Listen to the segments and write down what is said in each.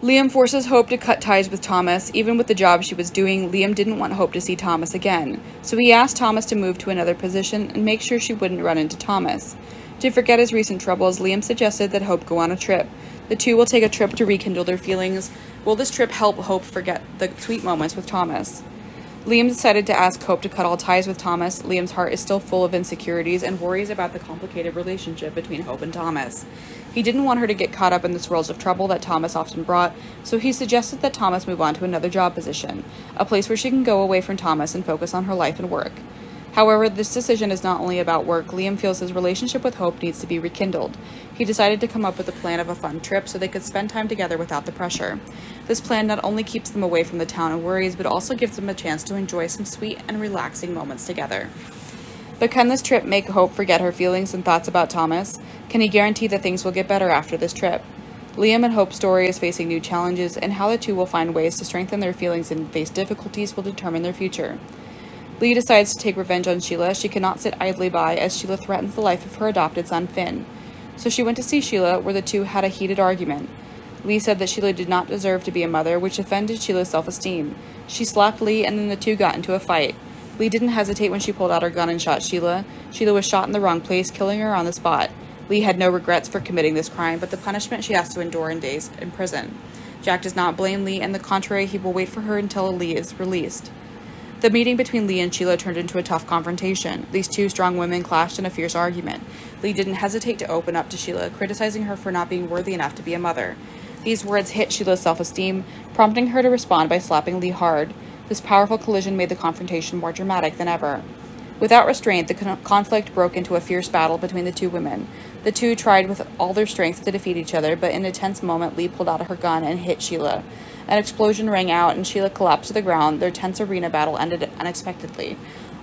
Liam forces Hope to cut ties with Thomas. Even with the job she was doing, Liam didn't want Hope to see Thomas again, so he asked Thomas to move to another position and make sure she wouldn't run into Thomas. To forget his recent troubles, Liam suggested that Hope go on a trip. The two will take a trip to rekindle their feelings. Will this trip help Hope forget the sweet moments with Thomas? Liam decided to ask Hope to cut all ties with Thomas. Liam's heart is still full of insecurities and worries about the complicated relationship between Hope and Thomas. He didn't want her to get caught up in the swirls of trouble that Thomas often brought, so he suggested that Thomas move on to another job position, a place where she can go away from Thomas and focus on her life and work. However, this decision is not only about work. Liam feels his relationship with Hope needs to be rekindled. He decided to come up with a plan of a fun trip so they could spend time together without the pressure. This plan not only keeps them away from the town and worries, but also gives them a chance to enjoy some sweet and relaxing moments together. But can this trip make Hope forget her feelings and thoughts about Thomas? Can he guarantee that things will get better after this trip? Liam and Hope's story is facing new challenges, and how the two will find ways to strengthen their feelings and face difficulties will determine their future. Lee decides to take revenge on Sheila. She cannot sit idly by as Sheila threatens the life of her adopted son, Finn. So she went to see Sheila, where the two had a heated argument. Lee said that Sheila did not deserve to be a mother, which offended Sheila's self-esteem. She slapped Lee, and then the two got into a fight. Lee didn't hesitate when she pulled out her gun and shot Sheila. Sheila was shot in the wrong place, killing her on the spot. Lee had no regrets for committing this crime, but the punishment she has to endure in days in prison. Jack does not blame Lee, and the contrary, he will wait for her until Lee is released. The meeting between Lee and Sheila turned into a tough confrontation. These two strong women clashed in a fierce argument. Lee didn't hesitate to open up to Sheila, criticizing her for not being worthy enough to be a mother. These words hit Sheila's self-esteem, prompting her to respond by slapping Lee hard. This powerful collision made the confrontation more dramatic than ever. Without restraint, the conflict broke into a fierce battle between the two women. The two tried with all their strength to defeat each other, but in a tense moment, Lee pulled out her gun and hit Sheila. An explosion rang out, and Sheila collapsed to the ground. Their tense arena battle ended unexpectedly.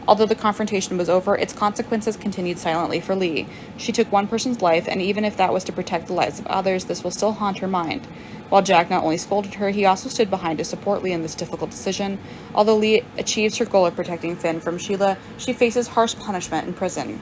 Although the confrontation was over, its consequences continued silently for Lee. She took one person's life, and even if that was to protect the lives of others, this will still haunt her mind. While Jack not only scolded her, he also stood behind to support Lee in this difficult decision. Although Lee achieves her goal of protecting Finn from Sheila, she faces harsh punishment in prison.